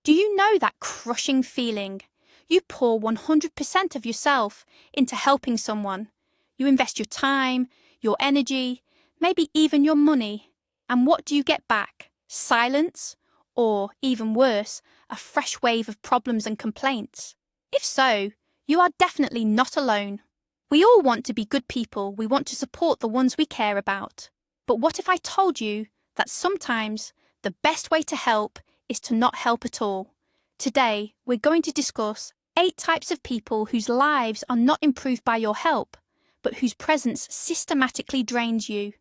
Do you know that crushing feeling? You pour 100% of yourself into helping someone. You invest your time, your energy, maybe even your money. And what do you get back? Silence? Or, even worse, a fresh wave of problems and complaints? If so, you are definitely not alone. We all want to be good people. We want to support the ones we care about. But what if I told you that sometimes the best way to help is to not help at all? Today, we're going to discuss 8 types of people whose lives are not improved by your help, but whose presence systematically drains you.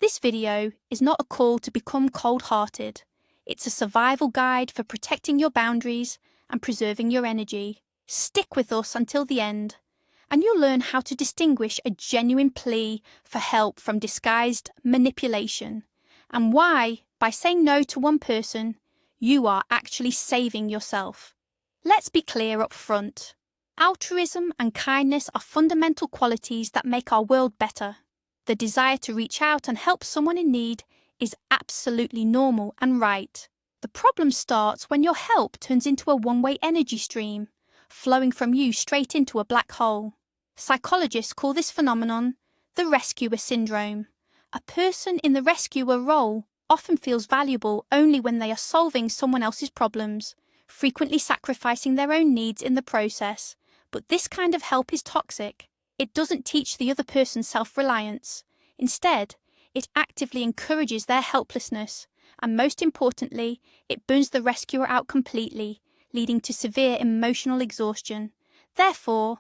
This video is not a call to become cold-hearted. It's a survival guide for protecting your boundaries and preserving your energy. Stick with us until the end, and you'll learn how to distinguish a genuine plea for help from disguised manipulation, and why, by saying no to one person, you are actually saving yourself. Let's be clear up front. Altruism and kindness are fundamental qualities that make our world better. The desire to reach out and help someone in need is absolutely normal and right. The problem starts when your help turns into a one-way energy stream, flowing from you straight into a black hole. Psychologists call this phenomenon the rescuer syndrome. A person in the rescuer role often feels valuable only when they are solving someone else's problems, frequently sacrificing their own needs in the process. But this kind of help is toxic. It doesn't teach the other person self-reliance. Instead, it actively encourages their helplessness, and most importantly, it burns the rescuer out completely, leading to severe emotional exhaustion. Therefore,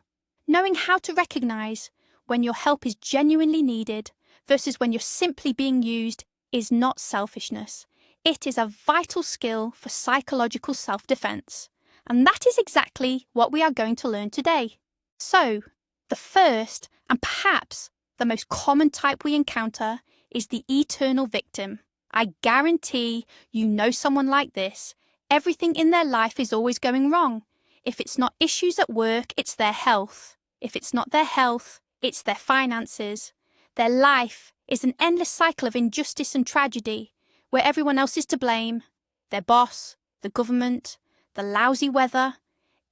knowing how to recognize when your help is genuinely needed versus when you're simply being used is not selfishness. It is a vital skill for psychological self-defense. And that is exactly what we are going to learn today. So, the first, and perhaps the most common type we encounter, is the eternal victim. I guarantee you know someone like this. Everything in their life is always going wrong. If it's not issues at work, it's their health. If it's not their health, it's their finances. Their life is an endless cycle of injustice and tragedy, where everyone else is to blame. Their boss, the government, the lousy weather,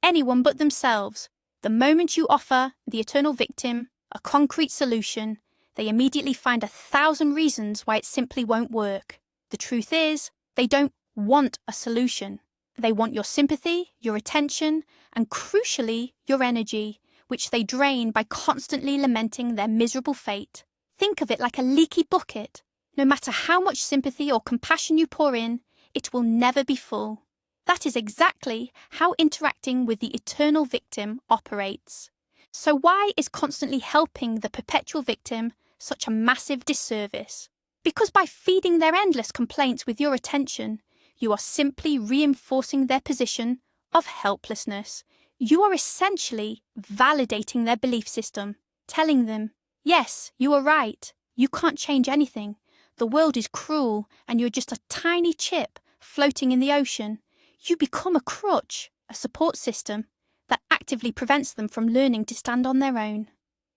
anyone but themselves. The moment you offer the eternal victim a concrete solution, they immediately find 1,000 reasons why it simply won't work. The truth is, they don't want a solution. They want your sympathy, your attention, and crucially, your energy, which they drain by constantly lamenting their miserable fate. Think of it like a leaky bucket. No matter how much sympathy or compassion you pour in, it will never be full. That is exactly how interacting with the eternal victim operates. So why is constantly helping the perpetual victim such a massive disservice? Because by feeding their endless complaints with your attention, you are simply reinforcing their position of helplessness. You are essentially validating their belief system, telling them, yes, you are right, you can't change anything, the world is cruel and you're just a tiny chip floating in the ocean. You become a crutch, a support system, that actively prevents them from learning to stand on their own.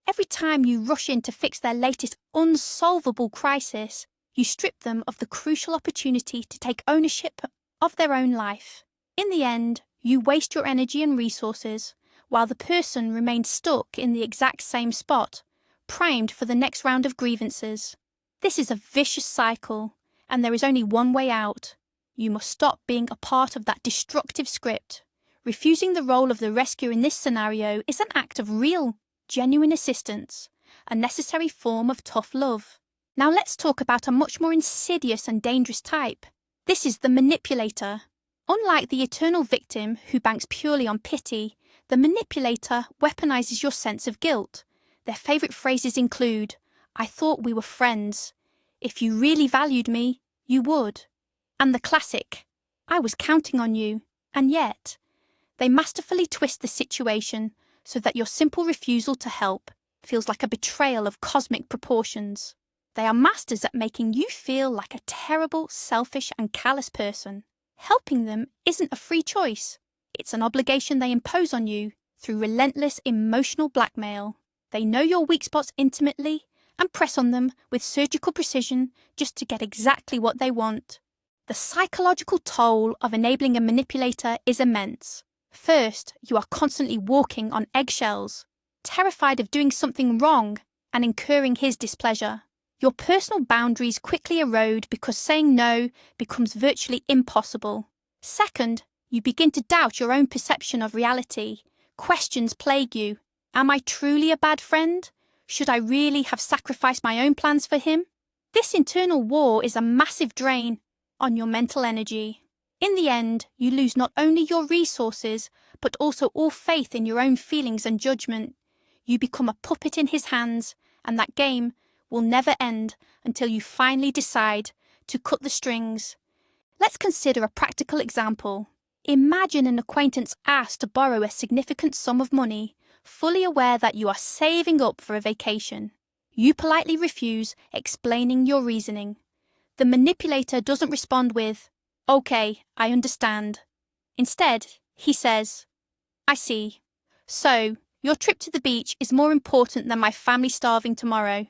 Every time you rush in to fix their latest unsolvable crisis, you strip them of the crucial opportunity to take ownership of their own life. In the end, you waste your energy and resources, while the person remains stuck in the exact same spot, primed for the next round of grievances. This is a vicious cycle, and there is only one way out. You must stop being a part of that destructive script. Refusing the role of the rescuer in this scenario is an act of real, genuine assistance, a necessary form of tough love. Now let's talk about a much more insidious and dangerous type. This is the manipulator. Unlike the eternal victim who banks purely on pity, the manipulator weaponizes your sense of guilt. Their favorite phrases include, "I thought we were friends. If you really valued me, you would." And the classic, "I was counting on you," and yet. They masterfully twist the situation so that your simple refusal to help feels like a betrayal of cosmic proportions. They are masters at making you feel like a terrible, selfish, and callous person. Helping them isn't a free choice. It's an obligation they impose on you through relentless emotional blackmail. They know your weak spots intimately and press on them with surgical precision just to get exactly what they want. The psychological toll of enabling a manipulator is immense. First, you are constantly walking on eggshells, terrified of doing something wrong and incurring his displeasure. Your personal boundaries quickly erode because saying no becomes virtually impossible. Second, you begin to doubt your own perception of reality. Questions plague you. Am I truly a bad friend? Should I really have sacrificed my own plans for him? This internal war is a massive drain on your mental energy. In the end, you lose not only your resources, but also all faith in your own feelings and judgment. You become a puppet in his hands, and that game will never end until you finally decide to cut the strings. Let's consider a practical example. Imagine an acquaintance asks to borrow a significant sum of money, fully aware that you are saving up for a vacation. You politely refuse, explaining your reasoning. The manipulator doesn't respond with, "Okay, I understand." Instead, he says, "I see. So, your trip to the beach is more important than my family starving tomorrow.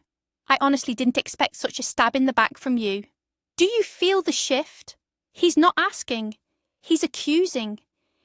I honestly didn't expect such a stab in the back from you." Do you feel the shift? He's not asking, he's accusing.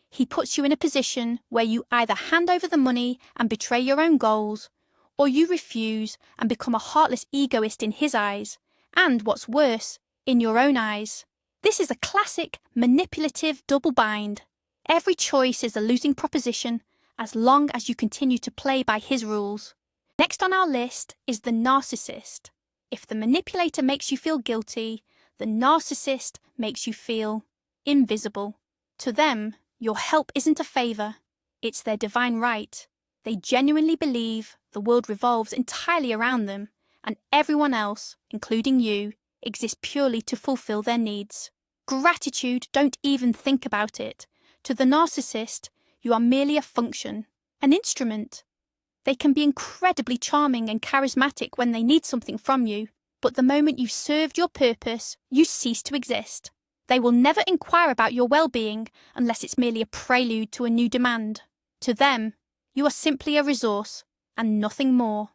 He puts you in a position where you either hand over the money and betray your own goals, or you refuse and become a heartless egoist in his eyes, and what's worse, in your own eyes. This is a classic manipulative double bind. Every choice is a losing proposition as long as you continue to play by his rules. Next on our list is the narcissist. If the manipulator makes you feel guilty, the narcissist makes you feel invisible. To them, your help isn't a favour, it's their divine right. They genuinely believe the world revolves entirely around them, and everyone else, including you, exists purely to fulfill their needs. Gratitude, don't even think about it. To the narcissist, you are merely a function, an instrument. They can be incredibly charming and charismatic when they need something from you, but the moment you've served your purpose, you cease to exist. They will never inquire about your well-being unless it's merely a prelude to a new demand. To them, you are simply a resource, and nothing more.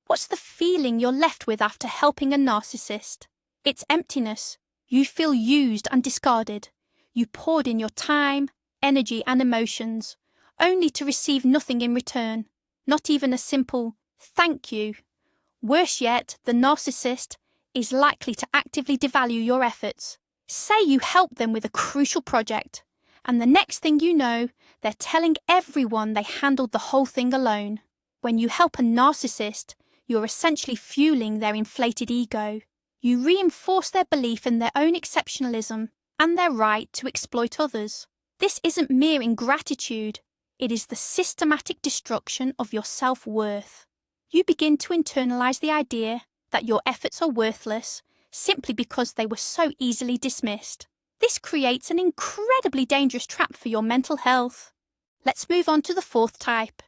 What's the feeling you're left with after helping a narcissist? It's emptiness. You feel used and discarded. You poured in your time, energy, and emotions, only to receive nothing in return, not even a simple thank you. Worse yet, the narcissist is likely to actively devalue your efforts. Say you help them with a crucial project, and the next thing you know, they're telling everyone they handled the whole thing alone. When you help a narcissist, you're essentially fueling their inflated ego. You reinforce their belief in their own exceptionalism and their right to exploit others. This isn't mere ingratitude, it is the systematic destruction of your self-worth. You begin to internalize the idea that your efforts are worthless simply because they were so easily dismissed. This creates an incredibly dangerous trap for your mental health. Let's move on to the fourth type,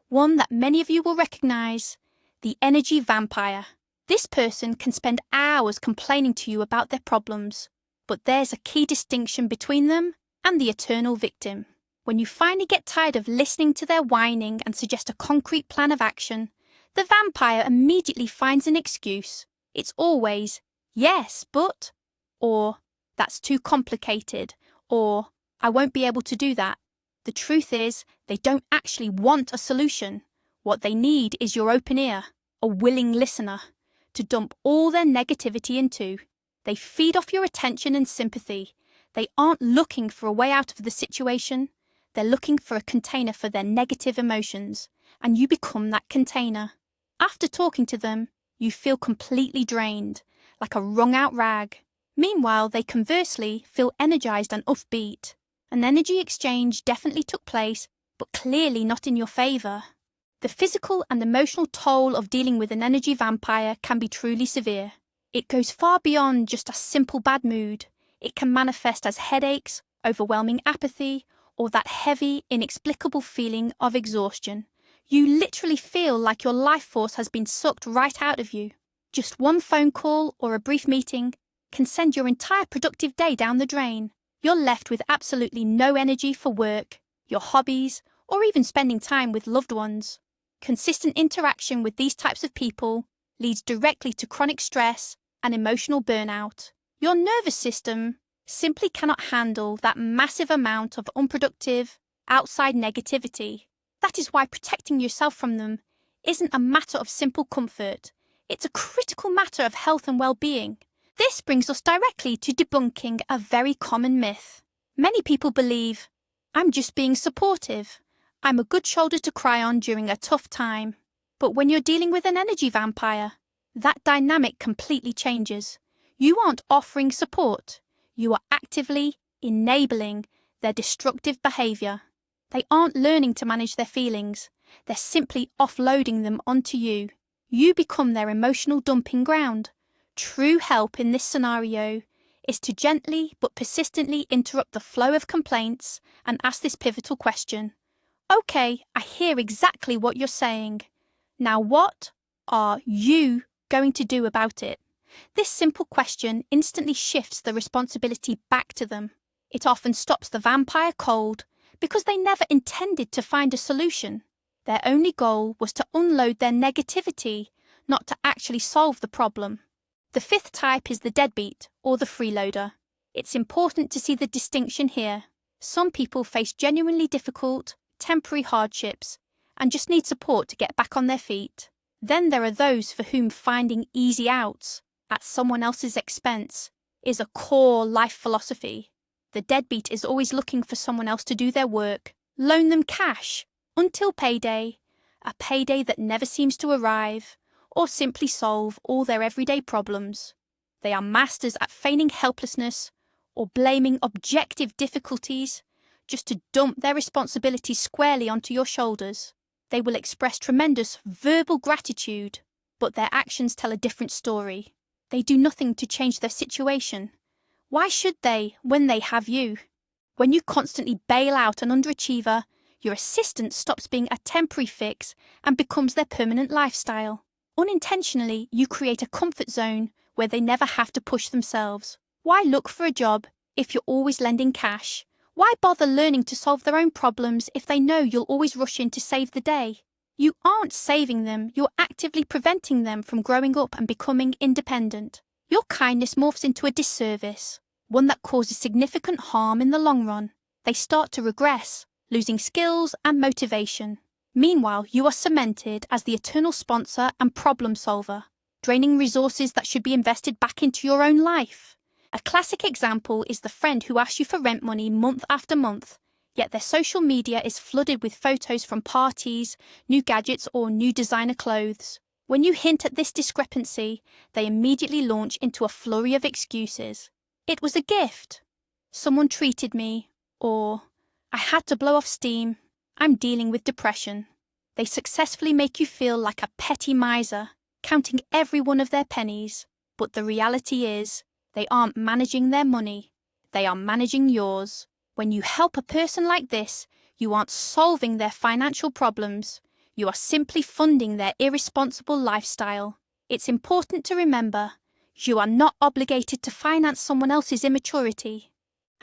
one that many of you will recognize, the energy vampire. This person can spend hours complaining to you about their problems, but there's a key distinction between them and the eternal victim. When you finally get tired of listening to their whining and suggest a concrete plan of action, the vampire immediately finds an excuse. It's always, "Yes, but," or "That's too complicated," or "I won't be able to do that." The truth is, they don't actually want a solution. What they need is your open ear, a willing listener, to dump all their negativity into. They feed off your attention and sympathy. They aren't looking for a way out of the situation. They're looking for a container for their negative emotions, and you become that container. After talking to them, you feel completely drained, like a wrung-out rag. Meanwhile, they conversely feel energized and upbeat. An energy exchange definitely took place, but clearly not in your favor. The physical and emotional toll of dealing with an energy vampire can be truly severe. It goes far beyond just a simple bad mood. It can manifest as headaches, overwhelming apathy, or that heavy, inexplicable feeling of exhaustion. You literally feel like your life force has been sucked right out of you. Just one phone call or a brief meeting can send your entire productive day down the drain. You're left with absolutely no energy for work, your hobbies, or even spending time with loved ones. Consistent interaction with these types of people leads directly to chronic stress and emotional burnout. Your nervous system simply cannot handle that massive amount of unproductive, outside negativity. That is why protecting yourself from them isn't a matter of simple comfort. It's a critical matter of health and well-being. This brings us directly to debunking a very common myth. Many people believe, I'm just being supportive. I'm a good shoulder to cry on during a tough time. But when you're dealing with an energy vampire, that dynamic completely changes. You aren't offering support. You are actively enabling their destructive behavior. They aren't learning to manage their feelings. They're simply offloading them onto you. You become their emotional dumping ground. True help in this scenario is to gently but persistently interrupt the flow of complaints and ask this pivotal question. Okay, I hear exactly what you're saying. Now what are you going to do about it? This simple question instantly shifts the responsibility back to them. It often stops the vampire cold because they never intended to find a solution. Their only goal was to unload their negativity, not to actually solve the problem. The fifth type is the deadbeat, or the freeloader. It's important to see the distinction here. Some people face genuinely difficult, temporary hardships and just need support to get back on their feet. Then there are those for whom finding easy outs, at someone else's expense, is a core life philosophy. The deadbeat is always looking for someone else to do their work, loan them cash, until payday, a payday that never seems to arrive, or simply solve all their everyday problems. They are masters at feigning helplessness or blaming objective difficulties just to dump their responsibilities squarely onto your shoulders. They will express tremendous verbal gratitude, but their actions tell a different story. They do nothing to change their situation. Why should they when they have you? When you constantly bail out an underachiever, your assistance stops being a temporary fix and becomes their permanent lifestyle. Unintentionally, you create a comfort zone where they never have to push themselves. Why look for a job if you're always lending cash? Why bother learning to solve their own problems if they know you'll always rush in to save the day? You aren't saving them, you're actively preventing them from growing up and becoming independent. Your kindness morphs into a disservice, one that causes significant harm in the long run. They start to regress, losing skills and motivation. Meanwhile, you are cemented as the eternal sponsor and problem solver, draining resources that should be invested back into your own life. A classic example is the friend who asks you for rent money month after month, yet their social media is flooded with photos from parties, new gadgets or new designer clothes. When you hint at this discrepancy, they immediately launch into a flurry of excuses. It was a gift. Someone treated me. Or, I had to blow off steam. I'm dealing with depression. They successfully make you feel like a petty miser, counting every one of their pennies. But the reality is, they aren't managing their money. They are managing yours. When you help a person like this, you aren't solving their financial problems. You are simply funding their irresponsible lifestyle. It's important to remember, you are not obligated to finance someone else's immaturity.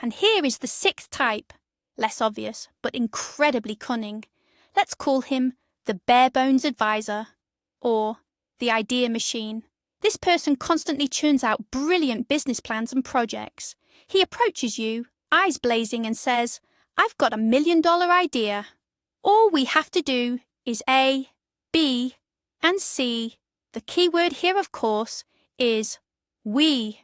And here is the sixth type, less obvious, but incredibly cunning. Let's call him the bare-bones advisor, or the idea machine. This person constantly churns out brilliant business plans and projects. He approaches you, eyes blazing, and says, I've got $1 million idea. All we have to do is A, B, and C. The key word here, of course, is we.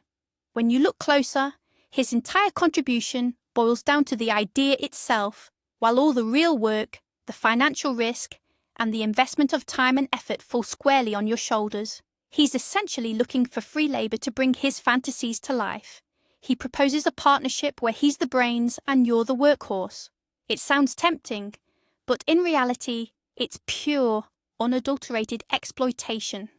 When you look closer, his entire contribution boils down to the idea itself, while all the real work, the financial risk, and the investment of time and effort fall squarely on your shoulders. He's essentially looking for free labour to bring his fantasies to life. He proposes a partnership where he's the brains and you're the workhorse. It sounds tempting, but in reality, it's pure, unadulterated exploitation.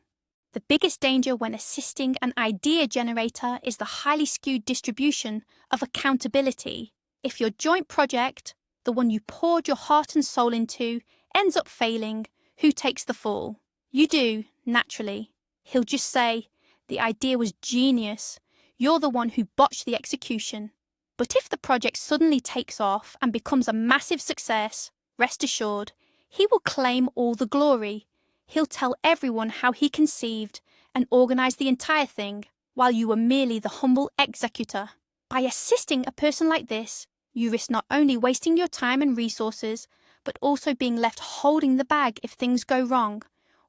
The biggest danger when assisting an idea generator is the highly skewed distribution of accountability. If your joint project, the one you poured your heart and soul into, ends up failing, who takes the fall? You do, naturally. He'll just say, the idea was genius. You're the one who botched the execution. But if the project suddenly takes off and becomes a massive success, rest assured, he will claim all the glory. He'll tell everyone how he conceived and organised the entire thing, while you were merely the humble executor. By assisting a person like this, you risk not only wasting your time and resources, but also being left holding the bag if things go wrong,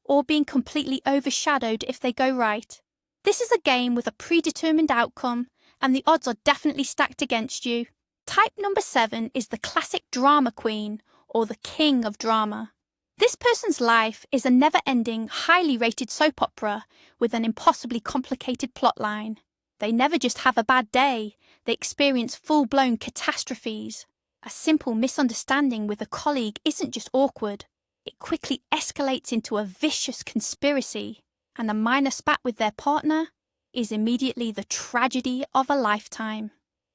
or being completely overshadowed if they go right. This is a game with a predetermined outcome, and the odds are definitely stacked against you. Type number 7 is the classic drama queen, or the king of drama. This person's life is a never-ending, highly rated soap opera with an impossibly complicated plotline. They never just have a bad day, they experience full-blown catastrophes. A simple misunderstanding with a colleague isn't just awkward, it quickly escalates into a vicious conspiracy, and a minor spat with their partner is immediately the tragedy of a lifetime.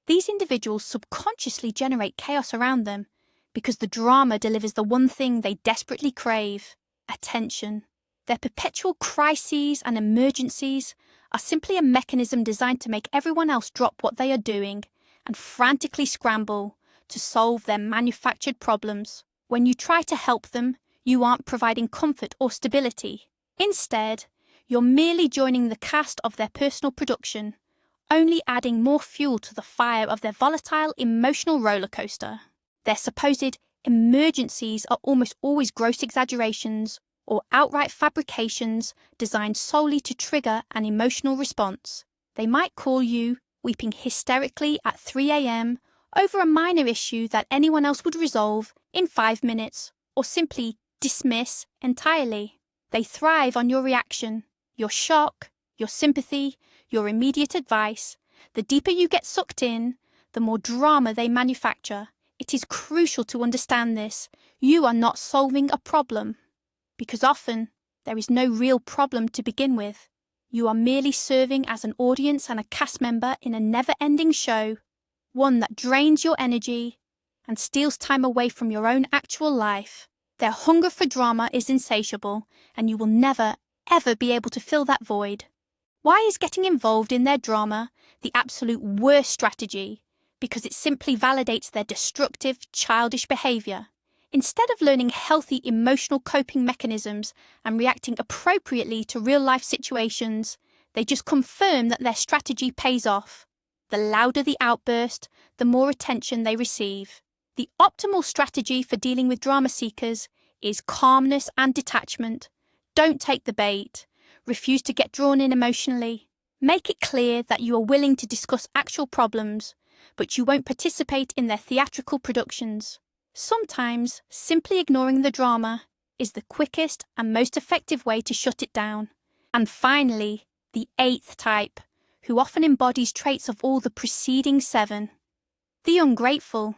These individuals subconsciously generate chaos around them because the drama delivers the one thing they desperately crave: attention. Their perpetual crises and emergencies are simply a mechanism designed to make everyone else drop what they are doing and frantically scramble to solve their manufactured problems. When you try to help them, you aren't providing comfort or stability. Instead, you're merely joining the cast of their personal production, only adding more fuel to the fire of their volatile emotional roller coaster. Their supposed emergencies are almost always gross exaggerations or outright fabrications designed solely to trigger an emotional response. They might call you, weeping hysterically at 3 a.m. over a minor issue that anyone else would resolve in 5 minutes, or simply dismiss entirely. They thrive on your reaction, your shock, your sympathy, your immediate advice. The deeper you get sucked in, the more drama they manufacture. It is crucial to understand this. You are not solving a problem, because often there is no real problem to begin with. You are merely serving as an audience and a cast member in a never-ending show, one that drains your energy and steals time away from your own actual life. Their hunger for drama is insatiable, and you will never, ever be able to fill that void. Why is getting involved in their drama the absolute worst strategy? Because it simply validates their destructive, childish behaviour. Instead of learning healthy emotional coping mechanisms and reacting appropriately to real-life situations, they just confirm that their strategy pays off. The louder the outburst, the more attention they receive. The optimal strategy for dealing with drama seekers is calmness and detachment. Don't take the bait. Refuse to get drawn in emotionally. Make it clear that you are willing to discuss actual problems, but you won't participate in their theatrical productions. Sometimes, simply ignoring the drama is the quickest and most effective way to shut it down. And finally, the 8th type, who often embodies traits of all the preceding 7. The ungrateful.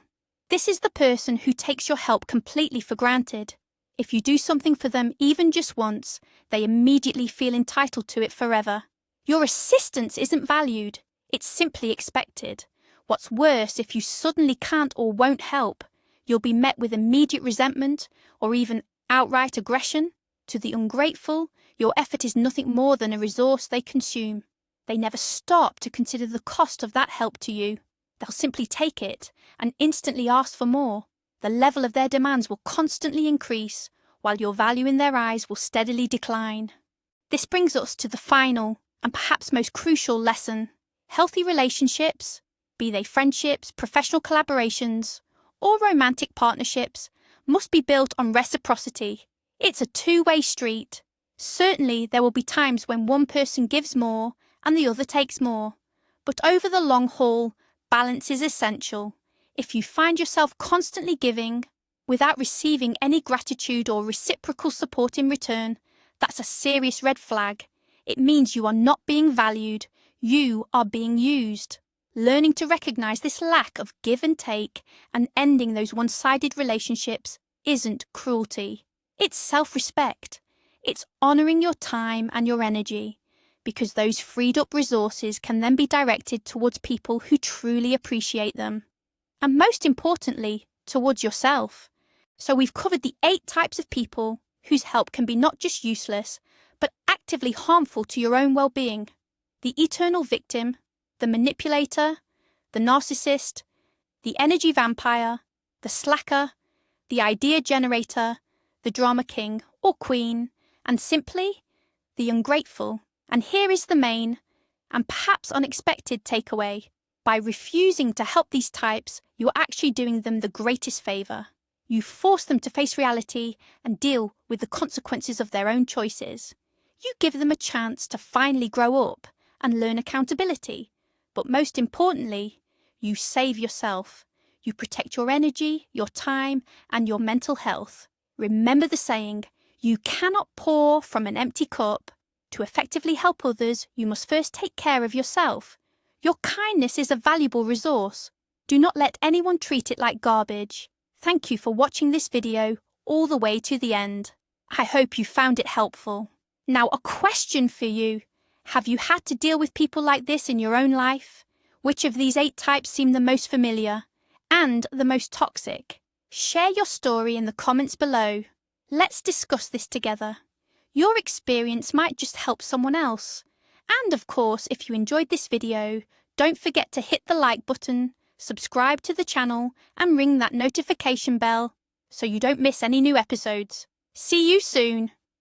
This is the person who takes your help completely for granted. If you do something for them even just once, they immediately feel entitled to it forever. Your assistance isn't valued, it's simply expected. What's worse, if you suddenly can't or won't help, you'll be met with immediate resentment or even outright aggression. To the ungrateful, your effort is nothing more than a resource they consume. They never stop to consider the cost of that help to you. They'll simply take it and instantly ask for more. The level of their demands will constantly increase, while your value in their eyes will steadily decline. This brings us to the final and perhaps most crucial lesson. Healthy relationships, be they friendships, professional collaborations, or romantic partnerships, must be built on reciprocity. It's a two-way street. Certainly, there will be times when one person gives more and the other takes more. But over the long haul, balance is essential. If you find yourself constantly giving, without receiving any gratitude or reciprocal support in return, that's a serious red flag. It means you are not being valued, you are being used. Learning to recognise this lack of give and take and ending those one-sided relationships isn't cruelty. It's self-respect. It's honouring your time and your energy, because those freed-up resources can then be directed towards people who truly appreciate them. And most importantly, towards yourself. So we've covered the 8 types of people whose help can be not just useless, but actively harmful to your own well-being. The eternal victim, the manipulator, the narcissist, the energy vampire, the slacker, the idea generator, the drama king or queen, and simply the ungrateful. And here is the main, and perhaps unexpected takeaway. By refusing to help these types, you're actually doing them the greatest favour. You force them to face reality and deal with the consequences of their own choices. You give them a chance to finally grow up and learn accountability. But most importantly, you save yourself. You protect your energy, your time, and your mental health. Remember the saying, you cannot pour from an empty cup. To effectively help others, you must first take care of yourself. Your kindness is a valuable resource. Do not let anyone treat it like garbage. Thank you for watching this video all the way to the end. I hope you found it helpful. Now, a question for you. Have you had to deal with people like this in your own life? Which of these 8 types seem the most familiar and the most toxic? Share your story in the comments below. Let's discuss this together. Your experience might just help someone else. And of course, if you enjoyed this video, don't forget to hit the like button, subscribe to the channel, and ring that notification bell so you don't miss any new episodes. See you soon!